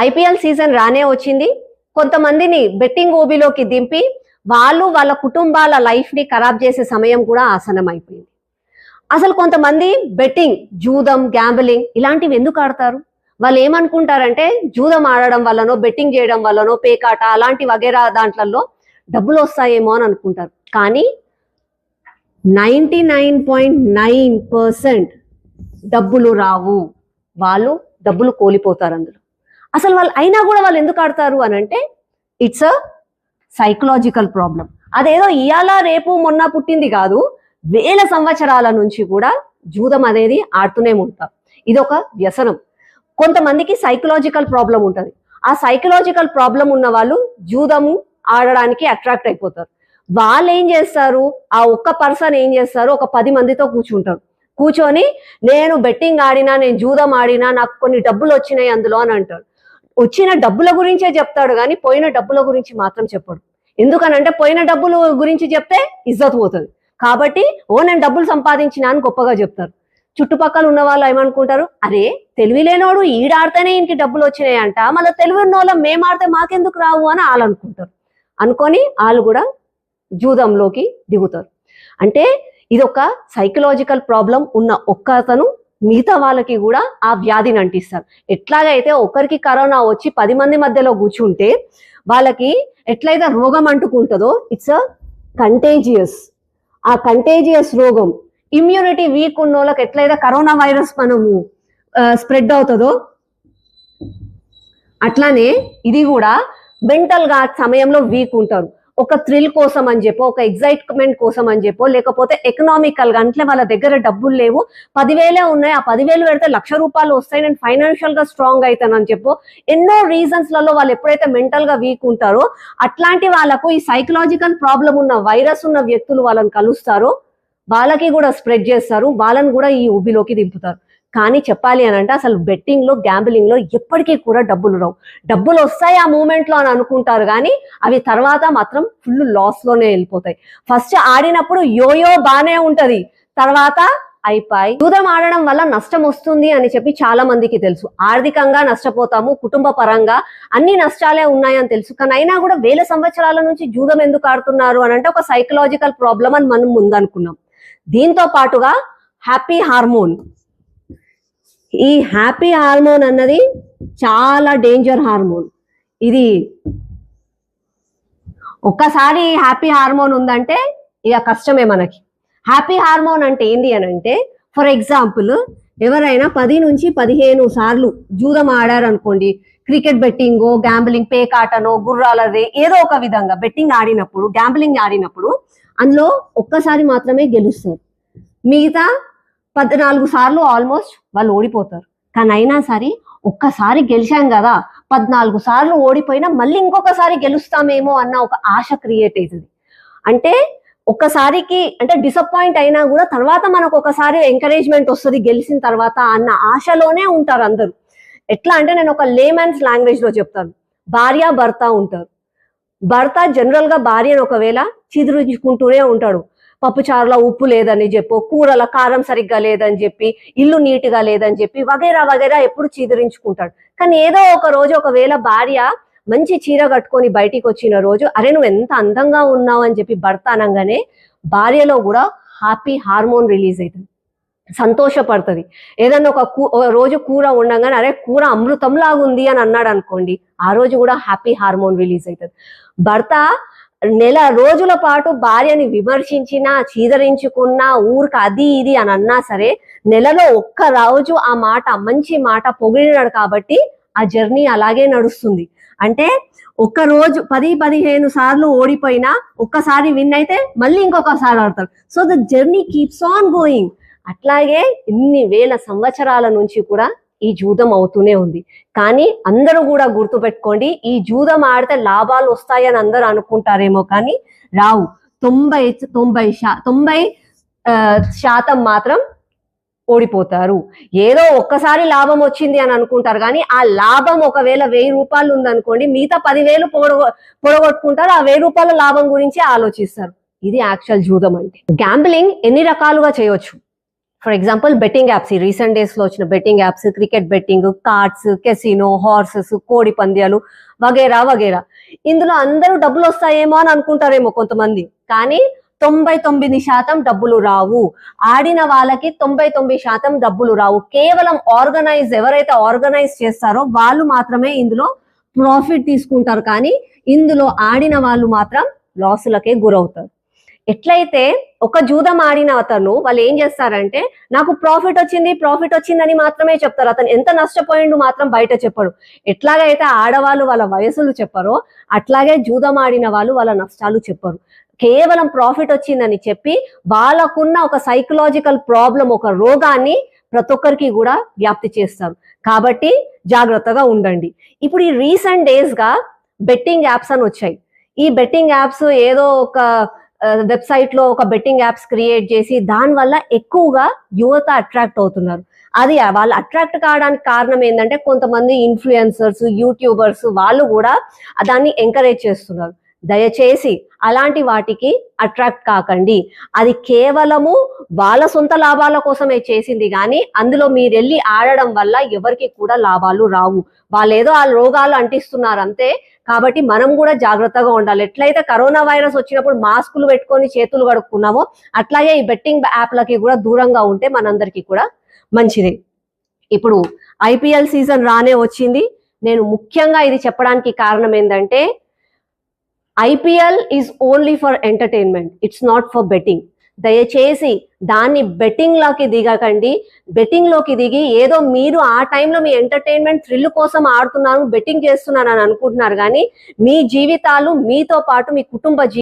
IPL season రానే వచ్చింది. కొంతమందిని బెట్టింగ్ ఓబీలోకి దింపి వాళ్ళు వాళ్ళ కుటుంబాల లైఫ్ ని ఖరాబ్ చేసే సమయం కూడా ఆసనం అయిపోయింది. అసలు కొంతమంది బెట్టింగ్, జూదం, గ్యాంబలింగ్ ఇలాంటివి ఎందుకు ఆడతారు? వాళ్ళు ఏమనుకుంటారంటే జూదం ఆడడం వల్లనో, బెట్టింగ్ చేయడం వల్లనో, పేకాట అలాంటి వగేరా దాంట్లలో డబ్బులు వస్తాయేమో అని అనుకుంటారు. కానీ 99.9% డబ్బులు రావు. వాళ్ళు డబ్బులు కోల్పోతారు అందులో. అసలు వాళ్ళు అయినా కూడా వాళ్ళు ఎందుకు ఆడతారు అని అంటే ఇట్స్ అ సైకలాజికల్ ప్రాబ్లం. అదేదో ఇయాల రేపు మొన్న పుట్టింది కాదు, వేల సంవత్సరాల నుంచి కూడా జూదం అనేది ఆడుతూనే ఉంటారు. ఇది ఒక వ్యసనం. కొంతమందికి సైకలాజికల్ ప్రాబ్లం ఉంటుంది. ఆ సైకలాజికల్ ప్రాబ్లం ఉన్న వాళ్ళు జూదము ఆడడానికి అట్రాక్ట్ అయిపోతారు. వాళ్ళు ఏం చేస్తారు, ఆ ఒక్క పర్సన్ ఏం చేస్తారు, ఒక 10 మందితో కూర్చుంటారు. కూర్చొని నేను బెట్టింగ్ ఆడినా, నేను జూదం ఆడినా, నాకు కొన్ని డబ్బులు వచ్చినాయి అందులో అని అంటాడు. వచ్చిన డబ్బుల గురించే చెప్తాడు కానీ పోయిన డబ్బుల గురించి మాత్రం చెప్పడు. ఎందుకనంటే పోయిన డబ్బుల గురించి చెప్తే ఇజ్జత్ పోతుంది. కాబట్టి నేను డబ్బులు సంపాదించినా అని గొప్పగా చెప్తారు. చుట్టుపక్కల ఉన్న వాళ్ళు ఏమనుకుంటారు, అరే తెలివి లేనోడు ఈడాడితేనే ఇంటికి డబ్బులు వచ్చినాయంట, మళ్ళీ తెలివి ఉన్న వాళ్ళం మేము ఆడితే మాకెందుకు రావు అని వాళ్ళు అనుకుంటారు. అనుకొని వాళ్ళు కూడా జూదంలోకి దిగుతారు. అంటే ఇది ఒక సైకలాజికల్ ప్రాబ్లం ఉన్న ఒక్కతను మిగతా వాళ్ళకి కూడా ఆ వ్యాధిని అంటిస్తారు. ఎట్లాగైతే ఒకరికి కరోనా వచ్చి 10 మంది మధ్యలో కూర్చుంటే వాళ్ళకి ఎట్లయితే రోగం అంటుకుంటుందో ఇట్స్ అ కంటేజియస్. ఆ కంటేజియస్ రోగం ఇమ్యూనిటీ వీక్ ఉన్న వాళ్ళకి ఎట్లయితే కరోనా వైరస్ మనము స్ప్రెడ్ అవుతుందో అట్లానే ఇది కూడా మెంటల్ గా సమయంలో వీక్ ఉంటారు. ఒక థ్రిల్ కోసం అని చెప్పో, ఒక ఎగ్జైట్మెంట్ కోసం అని చెప్పో, లేకపోతే ఎకనామికల్ గా అంటే వాళ్ళ దగ్గర డబ్బులు లేవు, 10,000 ఉన్నాయి, ఆ 10,000 పెడితే ₹1,00,000 వస్తాయి, నేను ఫైనాన్షియల్ గా స్ట్రాంగ్ అవుతానని చెప్పో, ఎన్నో రీజన్స్ లలో వాళ్ళు ఎప్పుడైతే మెంటల్ గా వీక్ ఉంటారో అట్లాంటి వాళ్ళకు ఈ సైకలాజికల్ ప్రాబ్లం ఉన్న వైరస్ ఉన్న వ్యక్తులు వాళ్ళని కలుస్తారో వాళ్ళకి కూడా స్ప్రెడ్ చేస్తారు, వాళ్ళని కూడా ఈ ఊబిలోకి దింపుతారు. కానీ చెప్పాలి అని అంటే అసలు బెట్టింగ్ లో, గ్యాంబ్లింగ్ లో ఎప్పటికీ కూడా డబ్బులు రావు. డబ్బులు వస్తాయి ఆ మూమెంట్ లో అని అనుకుంటారు కానీ అవి తర్వాత మాత్రం ఫుల్ లాస్ లోనే వెళ్ళిపోతాయి. ఫస్ట్ ఆడినప్పుడు యోయో బానే ఉంటది, తర్వాత అయిపోయి. జూదం ఆడడం వల్ల నష్టం వస్తుంది అని చెప్పి చాలా మందికి తెలుసు. ఆర్థికంగా నష్టపోతాము, కుటుంబ పరంగా అన్ని నష్టాలే ఉన్నాయని తెలుసు. కానీ అయినా కూడా వేల సంవత్సరాల నుంచి జూదం ఎందుకు ఆడుతున్నారు అని అంటే ఒక సైకలాజికల్ ప్రాబ్లం అని మనం ముందనుకున్నాం. దీంతో పాటుగా హ్యాపీ హార్మోన్, ఈ హ్యాపీ హార్మోన్ అన్నది చాలా డేంజర్ హార్మోన్. ఇది ఒక్కసారి హ్యాపీ హార్మోన్ ఉందంటే ఇక కష్టమే మనకి. హ్యాపీ హార్మోన్ అంటే ఏంది అని అంటే, ఫర్ ఎగ్జాంపుల్ ఎవరైనా 10 నుంచి 15 సార్లు జూదం ఆడారనుకోండి, క్రికెట్ బెట్టింగో, గ్యాంబ్లింగ్, పేకాటనో, గుర్రాలదే ఏదో ఒక విధంగా బెట్టింగ్ ఆడినప్పుడు, గ్యాంబ్లింగ్ ఆడినప్పుడు అందులో ఒక్కసారి మాత్రమే గెలుస్తారు. మిగతా 14 సార్లు ఆల్మోస్ట్ వాళ్ళు ఓడిపోతారు. కానీ అయినా సరే ఒక్కసారి గెలిచాం కదా, 14 సార్లు ఓడిపోయినా మళ్ళీ ఇంకొకసారి గెలుస్తామేమో అన్న ఒక ఆశ క్రియేట్ అవుతుంది. అంటే ఒక్కసారికి అంటే డిసప్పాయింట్ అయినా కూడా తర్వాత మనకు ఒకసారి ఎంకరేజ్మెంట్ వస్తుంది గెలిచిన తర్వాత అన్న ఆశలోనే ఉంటారు అందరూ. ఎట్లా అంటే నేను ఒక లేమన్స్ లాంగ్వేజ్ లో చెప్తాను. భార్య భర్త ఉంటారు. భర్త జనరల్ గా భార్యను ఒకవేళ చిదిరించుకుంటూనే ఉంటాడు. పప్పుచారులో ఉప్పు లేదని చెప్పు, కూరల కారం సరిగ్గా లేదని చెప్పి, ఇల్లు నీట్ గా లేదని చెప్పి వగేరా వగేరా ఎప్పుడు చీదరించుకుంటాడు. కానీ ఏదో ఒక రోజు ఒకవేళ భార్య మంచి చీర కట్టుకొని బయటికి వచ్చిన రోజు అరే నువ్వు ఎంత అందంగా ఉన్నావు అని చెప్పి భర్త అనగానే భార్యలో కూడా హ్యాపీ హార్మోన్ రిలీజ్ అవుతుంది, సంతోషపడుతుంది. ఏదన్నా ఒక రోజు కూర ఉండగానే అరే కూర అమృతంలాగా ఉంది అని అన్నాడు అనుకోండి, ఆ రోజు కూడా హ్యాపీ హార్మోన్ రిలీజ్ అవుతుంది. భర్త నెల రోజుల పాటు భార్యని విమర్శించినా, చీదరించుకున్నా, ఊరికి అది ఇది అని అన్నా సరే నెలలో ఒక్క రోజు ఆ మాట, మంచి మాట పొగిడినాడు కాబట్టి ఆ జర్నీ అలాగే నడుస్తుంది. అంటే ఒక్క రోజు 10-15 సార్లు ఓడిపోయినా ఒక్కసారి విన్ అయితే మళ్ళీ ఇంకొకసారి ఆడతారు. So the journey keeps on going. అట్లాగే ఇన్ని వేల సంవత్సరాల నుంచి కూడా ఈ జూదం అవుతూనే ఉంది. కానీ అందరూ కూడా గుర్తుపెట్టుకోండి, ఈ జూదం ఆడితే లాభాలు వస్తాయని అందరూ అనుకుంటారేమో కానీ రావు. 90% మాత్రం ఓడిపోతారు. ఏదో ఒక్కసారి లాభం వచ్చింది అని అనుకుంటారు కానీ ఆ లాభం ఒకవేళ ₹1000 ఉందనుకోండి, మిగతా 10,000 పొడగొట్టుకుంటారు. ఆ ₹1000 లాభం గురించి ఆలోచిస్తారు. ఇది యాక్చువల్ జూదం అంటే. గ్యాంబ్లింగ్ ఎన్ని రకాలుగా చేయొచ్చు. ఫర్ ఎగ్జాంపుల్ బెట్టింగ్ యాప్స్, ఈ రీసెంట్ డేస్ లో వచ్చిన betting apps, cricket betting, cards, casino, horses, కోడి పంద్యాలు వగేరా వగేరా. ఇందులో అందరూ డబ్బులు వస్తాయేమో అని అనుకుంటారేమో కొంతమంది, కానీ 99% డబ్బులు రావు. ఆడిన వాళ్ళకి 99% డబ్బులు రావు. కేవలం ఎవరైతే ఆర్గనైజ్ చేస్తారో వాళ్ళు మాత్రమే ఇందులో ప్రాఫిట్ తీసుకుంటారు, కానీ ఇందులో ఆడిన వాళ్ళు మాత్రం లాసులకే గురవుతారు. ఎట్లయితే ఒక జూదం ఆడిన అతను వాళ్ళు ఏం చేస్తారంటే, నాకు ప్రాఫిట్ వచ్చిందని మాత్రమే చెప్తారు. అతను ఎంత నష్టపోయిండు మాత్రం బయట చెప్పడు. ఎట్లాగైతే ఆడవాళ్ళు వాళ్ళ వయసులు చెప్పరో, అట్లాగే జూదం ఆడిన వాళ్ళు వాళ్ళ నష్టాలు చెప్పరు. కేవలం ప్రాఫిట్ వచ్చిందని చెప్పి వాళ్ళకున్న ఒక సైకలాజికల్ ప్రాబ్లం, ఒక రోగాన్ని ప్రతి ఒక్కరికి కూడా వ్యాప్తి చేస్తారు. కాబట్టి జాగ్రత్తగా ఉండండి. ఇప్పుడు ఈ రీసెంట్ డేస్ గా బెట్టింగ్ యాప్స్ అని వచ్చాయి. ఈ బెట్టింగ్ యాప్స్ ఏదో ఒక వెబ్సైట్ లో ఒక బెట్టింగ్ యాప్స్ క్రియేట్ చేసి దానివల్ల ఎక్కువగా యువత అట్రాక్ట్ అవుతున్నారు. అది వాళ్ళు అట్రాక్ట్ కావడానికి కారణం ఏంటంటే, కొంతమంది ఇన్ఫ్లుయెన్సర్స్, యూట్యూబర్స్ వాళ్ళు కూడా దాన్ని ఎంకరేజ్ చేస్తున్నారు. దయచేసి అలాంటి వాటికి అట్రాక్ట్ కాకండి. అది కేవలము వాళ్ళ సొంత లాభాల కోసమే చేసింది, కానీ అందులో మీరు వెళ్ళి ఆడడం వల్ల ఎవరికి కూడా లాభాలు రావు. వాళ్ళు ఏదో ఆ రోగాలు అంటిస్తున్నారు అంతే. కాబట్టి మనం కూడా జాగ్రత్తగా ఉండాలి. ఎట్లయితే కరోనా వైరస్ వచ్చినప్పుడు మాస్కులు పెట్టుకొని చేతులు కడుక్కున్నామో, అట్లాగే ఈ బెట్టింగ్ యాప్లకి కూడా దూరంగా ఉంటే మనందరికీ కూడా మంచిది. ఇప్పుడు ఐపీఎల్ సీజన్ రానే వచ్చింది. నేను ముఖ్యంగా ఇది చెప్పడానికి కారణం ఏంటంటే, IPL is only for entertainment, it's not for betting. దయచేసి దాన్ని బెట్టింగ్ లోకి దిగకండి. బెట్టింగ్ లోకి దిగి ఏదో మీరు ఆ టైంలో మీ ఎంటర్టైన్మెంట్ థ్రిల్ కోసం ఆడుతున్నారు, బెట్టింగ్ చేస్తున్నారు అని అనుకుంటున్నారు, కానీ మీ జీవితాలు, మీతో పాటు మీ కుటుంబ